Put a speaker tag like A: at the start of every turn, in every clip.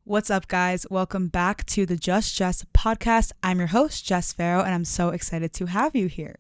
A: What's up, guys? Welcome back to the Just Jess podcast. I'm your host, Jess Farrow, and I'm so excited to have you here.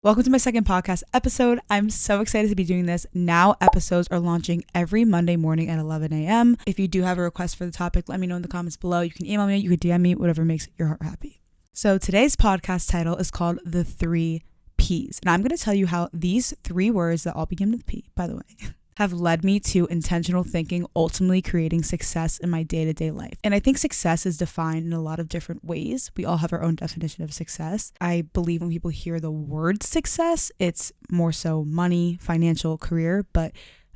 A: Welcome to my second podcast episode. I'm so excited to be doing this. Now episodes are launching every Monday morning at 11 a.m. If you do have a request for the topic, let me know in the comments below. You can email me, you can DM me, whatever makes your heart happy. So today's podcast title is called The 3 P's. And I'm going to tell you how these 3 words that all begin with P, by the way, have led me to intentional thinking, ultimately creating success in my day-to-day life. And I think success is defined in a lot of different ways. We all have our own definition of success. I believe when people hear the word success, it's more so money, financial, career, but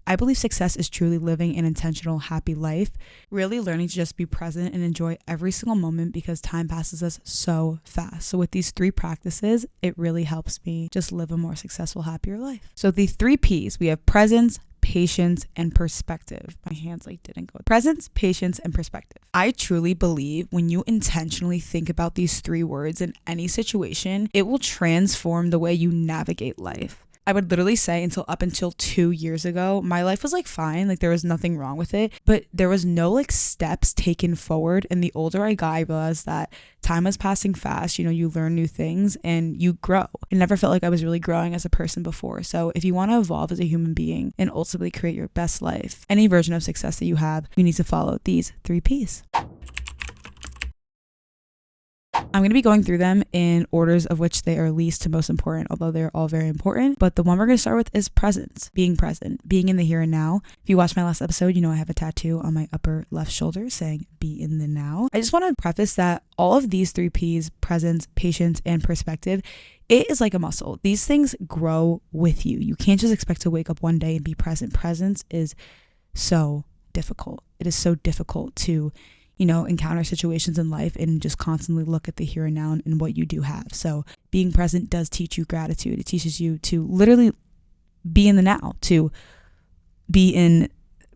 A: I believe success is truly living an intentional, happy life, really learning to just be present and enjoy every single moment because time passes us so fast. So with these 3 practices, it really helps me just live a more successful, happier life. So the 3 P's, we have presence, patience, and perspective. My hands didn't go. Presence, patience, and perspective. I truly believe when you intentionally think about these 3 words in any situation, it will transform the way you navigate life. I would literally say up until 2 years ago, my life was fine. There was nothing wrong with it, but there was no steps taken forward. And the older I got, I realized that time was passing fast. You learn new things and you grow. I never felt like I was really growing as a person before. So if you want to evolve as a human being and ultimately create your best life, any version of success that you have, you need to follow these 3 P's. I'm going to be going through them in orders of which they are least to most important, although they're all very important. But the one we're going to start with is presence, being present, being in the here and now. If you watched my last episode, you know I have a tattoo on my upper left shoulder saying be in the now. I just want to preface that all of these 3 P's, presence, patience, and perspective, it is like a muscle. These things grow with you. You can't just expect to wake up one day and be present. Presence is so difficult. It is so difficult to encounter situations in life and just constantly look at the here and now and what you do have. So being present does teach you gratitude. It teaches you to literally be in the now, to be in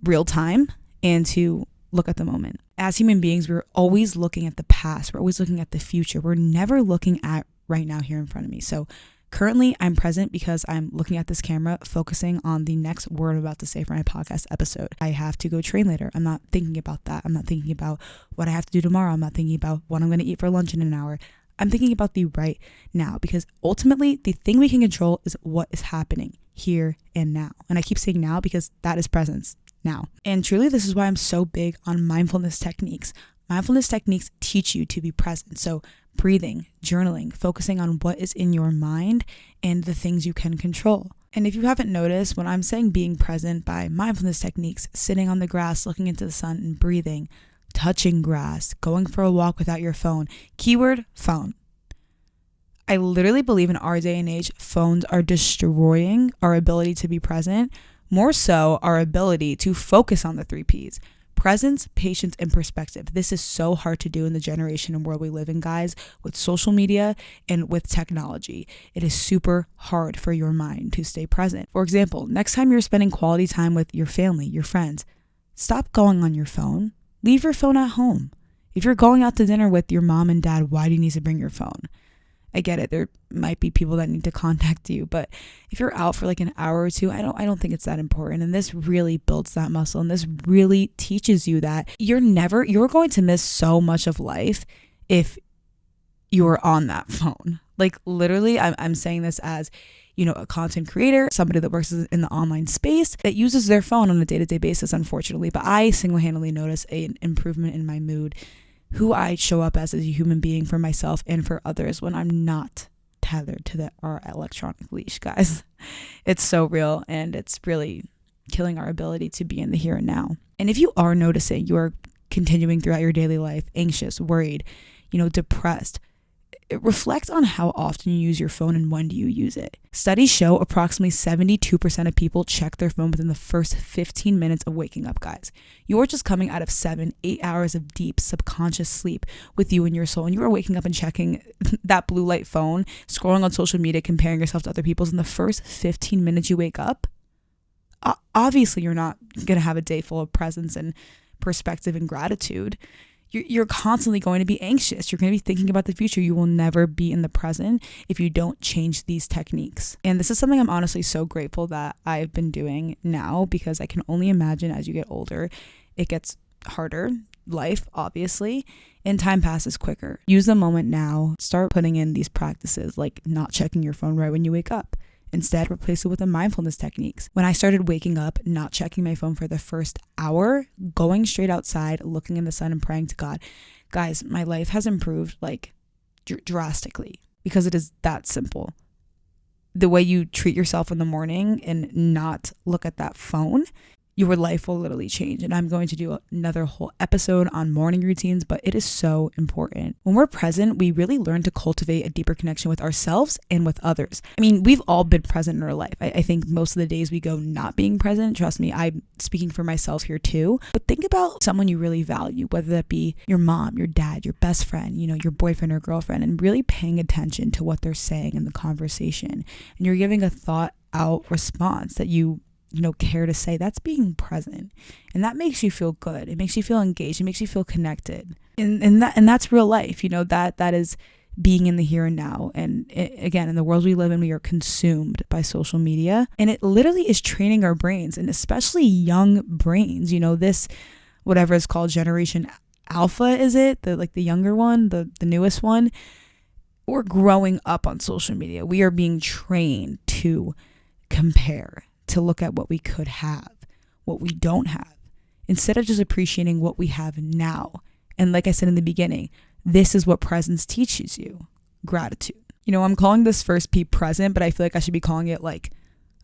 A: real time and to look at the moment. As human beings, we're always looking at the past. We're always looking at the future. We're never looking at right now here in front of me. So currently, I'm present because I'm looking at this camera, focusing on the next word I'm about to say for my podcast episode. I have to go train later. I'm not thinking about that. I'm not thinking about what I have to do tomorrow. I'm not thinking about what I'm going to eat for lunch in an hour. I'm thinking about the right now because ultimately, the thing we can control is what is happening here and now. And I keep saying now because that is presence now. And truly, this is why I'm so big on mindfulness techniques. Mindfulness techniques teach you to be present. So breathing, journaling, focusing on what is in your mind and the things you can control. And if you haven't noticed, when I'm saying being present by mindfulness techniques, sitting on the grass, looking into the sun and breathing, touching grass, going for a walk without your phone, keyword phone. I literally believe in our day and age, phones are destroying our ability to be present, more so our ability to focus on the 3 P's. Presence, patience, and perspective. This is so hard to do in the generation and world we live in, guys, with social media and with technology. It is super hard for your mind to stay present. For example, next time you're spending quality time with your family, your friends, stop going on your phone. Leave your phone at home. If you're going out to dinner with your mom and dad, why do you need to bring your phone? I get it. There might be people that need to contact you, but if you're out for an hour or 2, I don't think it's that important. And this really builds that muscle. And this really teaches you that you're going to miss so much of life if you're on that phone. Literally, I'm saying this as, a content creator, somebody that works in the online space that uses their phone on a day-to-day basis, unfortunately. But I single-handedly notice an improvement in my mood, who I show up as a human being for myself and for others when I'm not tethered to our electronic leash, guys. It's so real and it's really killing our ability to be in the here and now. And if you are noticing you are continuing throughout your daily life, anxious, worried, depressed, reflect on how often you use your phone and when do you use it. Studies show approximately 72% of people check their phone within the first 15 minutes of waking up, guys. You're just coming out of 7-8 hours of deep subconscious sleep with you and your soul, and you are waking up and checking that blue light phone, scrolling on social media, comparing yourself to other people's in the first 15 minutes you wake up. Obviously, you're not going to have a day full of presence and perspective and gratitude. you're constantly going to be anxious. You're going to be thinking about the future. You will never be in the present if you don't change these techniques. And this is something I'm honestly so grateful that I've been doing now, because I can only imagine as you get older, it gets harder. Life, obviously, and time passes quicker. Use the moment now. Start putting in these practices like not checking your phone right when you wake up. Instead, replace it with the mindfulness techniques. When I started waking up, not checking my phone for the first hour, going straight outside, looking in the sun and praying to God, guys, my life has improved like drastically, because it is that simple. The way you treat yourself in the morning and not look at that phone, your life will literally change. And I'm going to do another whole episode on morning routines, but it is so important. When we're present, we really learn to cultivate a deeper connection with ourselves and with others. I mean, we've all been present in our life. I think most of the days we go not being present. Trust me, I'm speaking for myself here too. But think about someone you really value, whether that be your mom, your dad, your best friend, your boyfriend or girlfriend, and really paying attention to what they're saying in the conversation. And you're giving a thought out response that you care to say. That's being present, and that makes you feel good. It makes you feel engaged. It makes you feel connected, and that's real life. That is being in the here and now. And again, in the world we live in, we are consumed by social media, and it literally is training our brains, and especially young brains. This whatever is called Generation Alpha, is it the younger one, the newest one? We're growing up on social media. We are being trained to compare, to look at what we could have, what we don't have, instead of just appreciating what we have now. And like I said in the beginning, this is what presence teaches you: gratitude. I'm calling this first P present, but I feel like I should be calling it like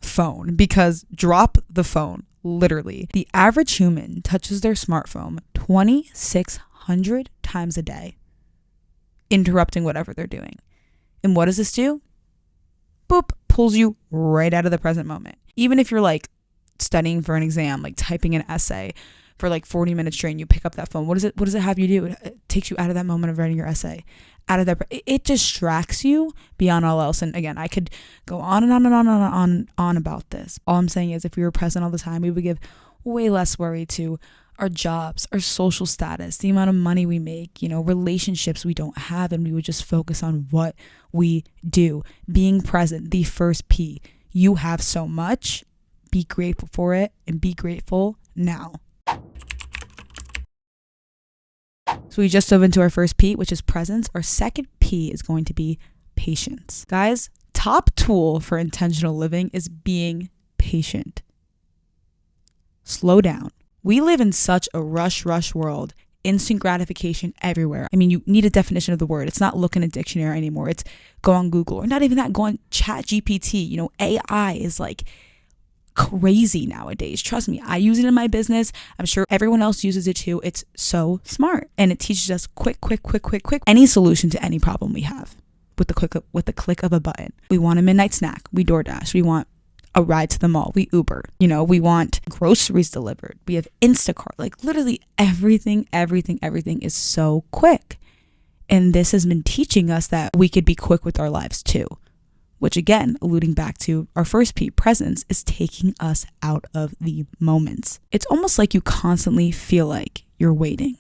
A: phone, because drop the phone. Literally, the average human touches their smartphone 2,600 times a day, interrupting whatever they're doing. And what does this do? Boop, pulls you right out of the present moment. Even if you're like studying for an exam, like typing an essay for like 40 minutes straight, and you pick up that phone, what does it have you do? It takes you out of that moment of writing your essay, out of that. It distracts you beyond all else. And again, I could go on and on and on and on about this. All I'm saying is, if we were present all the time, we would give way less worry to our jobs, our social status, the amount of money we make, relationships we don't have, and we would just focus on what we do. Being present, the first P. You have so much. Be grateful for it, and be grateful now. So we just dove into our first P, which is presence. Our second P is going to be patience. Guys, top tool for intentional living is being patient. Slow down. We live in such a rush world. Instant gratification everywhere. I mean, you need a definition of the word. It's not look in a dictionary anymore. It's go on Google, or not even that, go on Chat GPT. AI is like crazy nowadays. Trust me, I use it in my business. I'm sure everyone else uses it too. It's so smart, and it teaches us quick any solution to any problem we have with the click of a button. We want a midnight snack, we DoorDash. We want a ride to the mall, we Uber. We want groceries delivered, we have Instacart. Like literally everything is so quick. And this has been teaching us that we could be quick with our lives too, which again, alluding back to our first P, presence, is taking us out of the moments. It's almost like you constantly feel like you're waiting,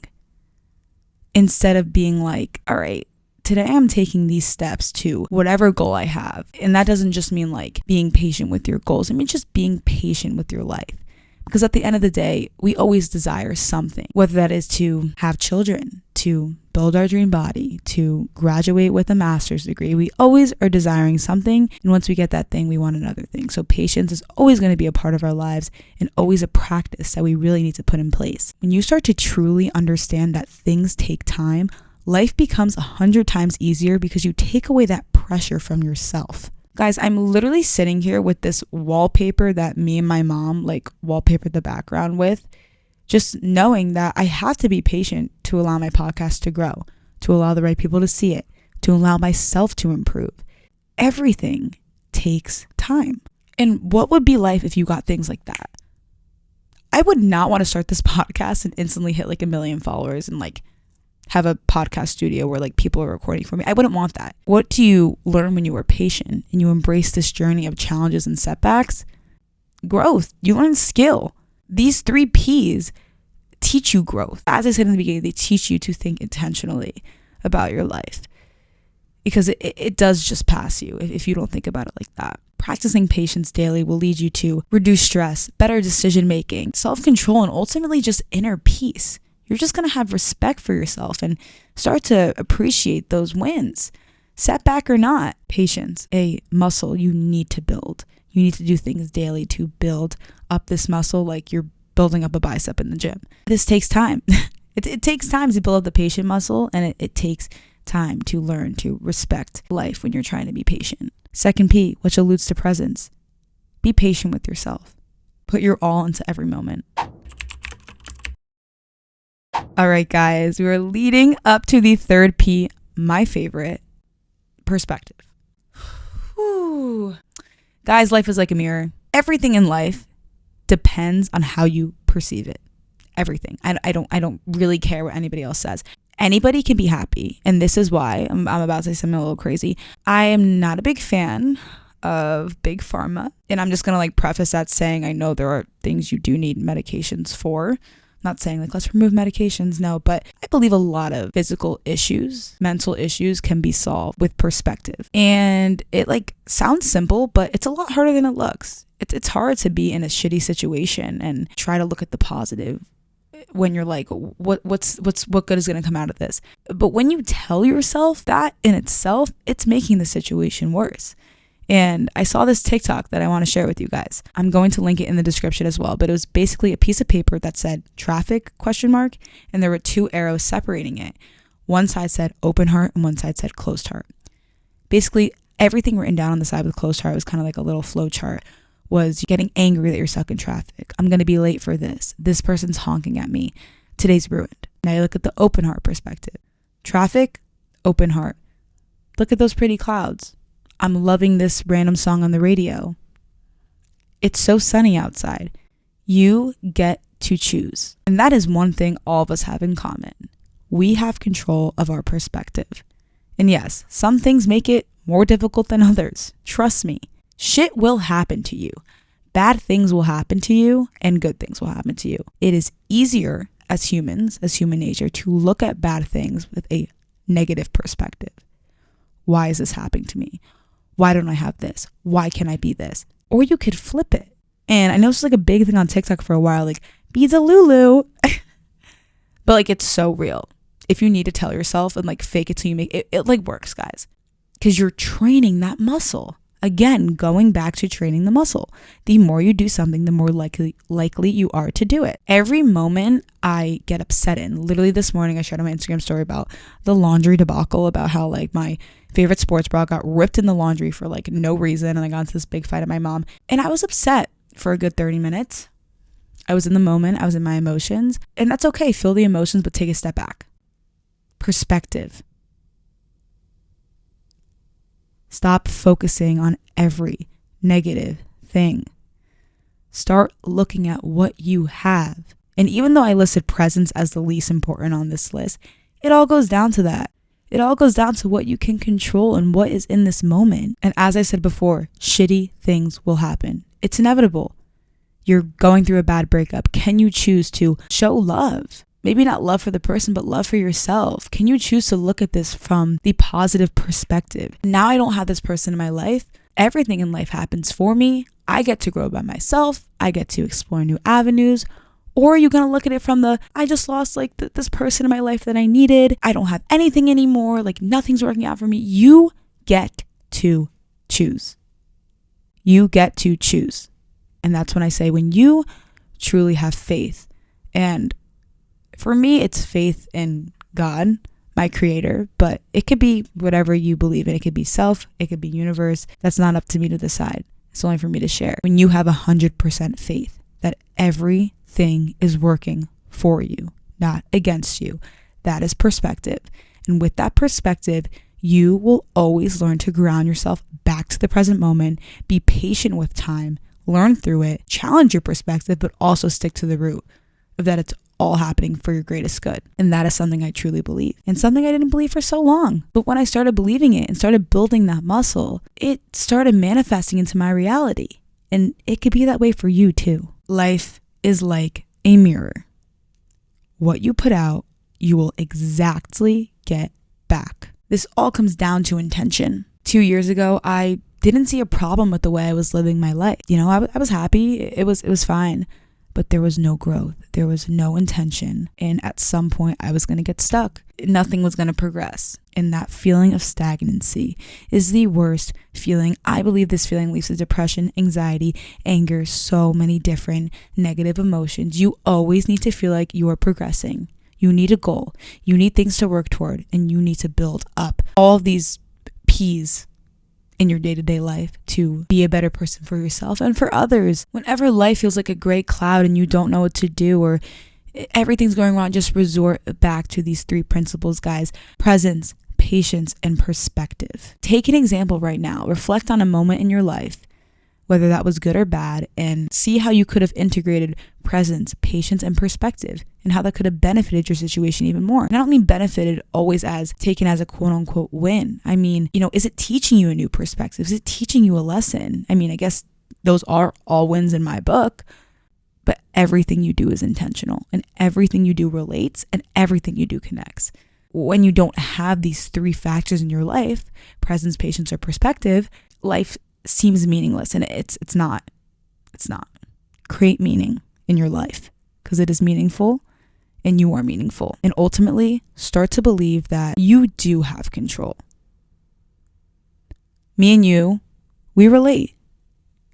A: instead of being like, all right, today I'm taking these steps to whatever goal I have. And that doesn't just mean like being patient with your goals. I mean, just being patient with your life. Because at the end of the day, we always desire something, whether that is to have children, to build our dream body, to graduate with a master's degree. We always are desiring something. And once we get that thing, we want another thing. So patience is always going to be a part of our lives, and always a practice that we really need to put in place. When you start to truly understand that things take time, life becomes 100 times easier, because you take away that pressure from yourself. Guys, I'm literally sitting here with this wallpaper that me and my mom like wallpapered the background with, just knowing that I have to be patient to allow my podcast to grow, to allow the right people to see it, to allow myself to improve. Everything takes time. And what would be life if you got things like that? I would not want to start this podcast and instantly hit like 1 million followers and like have a podcast studio where like people are recording for me. I wouldn't want that. What do you learn when you are patient and you embrace this journey of challenges and setbacks? Growth. You learn skill. These 3 Ps teach you growth. As I said in the beginning, they teach you to think intentionally about your life, because it does just pass you if you don't think about it like that. Practicing patience daily will lead you to reduce stress, better decision making, self-control, and ultimately just inner peace. You're just going to have respect for yourself and start to appreciate those wins. Setback or not, patience, a muscle you need to build. You need to do things daily to build up this muscle like you're building up a bicep in the gym. This takes time. It takes time to build up the patient muscle, and it takes time to learn to respect life when you're trying to be patient. Second P, which alludes to presence. Be patient with yourself. Put your all into every moment. All right, guys, we are leading up to the third P, my favorite, perspective. Whew. Guys, life is like a mirror. Everything in life depends on how you perceive it. Everything. I don't really care what anybody else says. Anybody can be happy, and this is why I'm about to say something a little crazy. I am not a big fan of big pharma, and I'm just gonna like preface that saying I know there are things you do need medications for. I'm not saying like let's remove medications, no, but I believe a lot of physical issues, mental issues can be solved with perspective. And it like sounds simple, but it's a lot harder than it looks. It's hard to be in a shitty situation and try to look at the positive when you're like, what good is going to come out of this? But when you tell yourself that in itself, it's making the situation worse. And I saw this TikTok that I want to share with you guys. I'm going to link it in the description as well, but it was basically a piece of paper that said traffic ? And there were two arrows separating it. One side said open heart and one side said closed heart. Basically everything written down on the side with closed heart was kind of like a little flow chart. Was getting angry that you're stuck in traffic. I'm going to be late for this. This person's honking at me. Today's ruined. Now you look at the open heart perspective. Traffic, open heart. Look at those pretty clouds. I'm loving this random song on the radio. It's so sunny outside. You get to choose. And that is one thing all of us have in common. We have control of our perspective. And yes, some things make it more difficult than others. Trust me. Shit will happen to you. Bad things will happen to you and good things will happen to you. It is easier as humans, as human nature, to look at bad things with a negative perspective. Why is this happening to me? Why don't I have this? Why can't I be this? Or you could flip it. And I know it's like a big thing on TikTok for a while, like, be the Lulu. But like, it's so real. If you need to tell yourself and like fake it till you make it, it like works, guys. Because you're training that muscle. Again, going back to training the muscle. The more you do something, the more likely you are to do it. Every moment I get upset in, literally this morning I shared on my Instagram story about the laundry debacle, about how like my favorite sports bra got ripped in the laundry for like no reason, and I got into this big fight at my mom. And I was upset for a good 30 minutes. I was in the moment, I was in my emotions, and that's okay. Feel the emotions, but take a step back. Perspective. Stop focusing on every negative thing. Start looking at what you have. And even though I listed presence as the least important on this list, it all goes down to that. It all goes down to what you can control and what is in this moment. And as I said before, shitty things will happen. It's inevitable. You're going through a bad breakup. Can you choose to show love? Maybe not love for the person, but love for yourself. Can you choose to look at this from the positive perspective? Now I don't have this person in my life. Everything in life happens for me. I get to grow by myself. I get to explore new avenues. Or are you going to look at it from the, I just lost like this person in my life that I needed. I don't have anything anymore. Like nothing's working out for me. You get to choose. You get to choose. And that's when I say, when you truly have faith, and for me, it's faith in God, my creator, but it could be whatever you believe in. It could be self, it could be universe. That's not up to me to decide. It's only for me to share. When you have 100% faith that everything is working for you, not against you, that is perspective. And with that perspective, you will always learn to ground yourself back to the present moment, be patient with time, learn through it, challenge your perspective, but also stick to the root of that it's all happening for your greatest good. And that is something I truly believe, and something I didn't believe for so long. But when I started believing it and started building that muscle, it started manifesting into my reality. And it could be that way for you too. Life is like a mirror. what you put out, you will exactly get back. This all comes down to intention. 2 years ago, I didn't see a problem with the way I was living my life. I was happy. It was fine. But there was no growth. There was no intention. And at some point, I was going to get stuck. Nothing was going to progress. And that feeling of stagnancy is the worst feeling. I believe this feeling leads to depression, anxiety, anger, so many different negative emotions. You always need to feel like you are progressing. You need a goal. You need things to work toward. And you need to build up all of these P's in your day-to-day life to be a better person for yourself and for others. Whenever life feels like a gray cloud and you don't know what to do or everything's going wrong, just resort back to these 3 principles, guys. Presence, patience, and perspective. Take an example right now. Reflect on a moment in your life, whether that was good or bad, and see how you could have integrated presence, patience, and perspective, and how that could have benefited your situation even more. And I don't mean benefited always as taken as a quote unquote win. I mean, is it teaching you a new perspective? Is it teaching you a lesson? I mean, I guess those are all wins in my book, but everything you do is intentional, and everything you do relates, and everything you do connects. When you don't have these 3 factors in your life, presence, patience, or perspective, life seems meaningless, and it's not. Create meaning in your life, because it is meaningful and you are meaningful. And ultimately, start to believe that you do have control. Me and you, we relate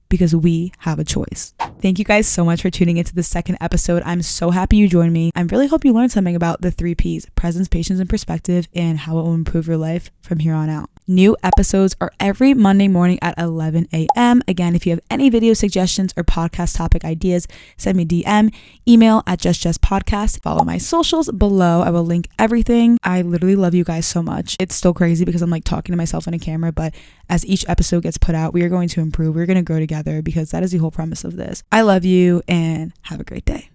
A: because we have a choice. Thank you guys so much for tuning into the second episode. I'm so happy you joined me. I really hope you learned something about the 3 P's, presence, patience, and perspective, and how it will improve your life from here on out. New episodes are every Monday morning at 11 a.m. Again, if you have any video suggestions or podcast topic ideas, send me DM, email at justjesspodcast. Follow my socials below. I will link everything. I literally love you guys so much. It's still crazy because I'm like talking to myself on a camera, but as each episode gets put out, we are going to improve. We're going to grow together because that is the whole premise of this. I love you and have a great day.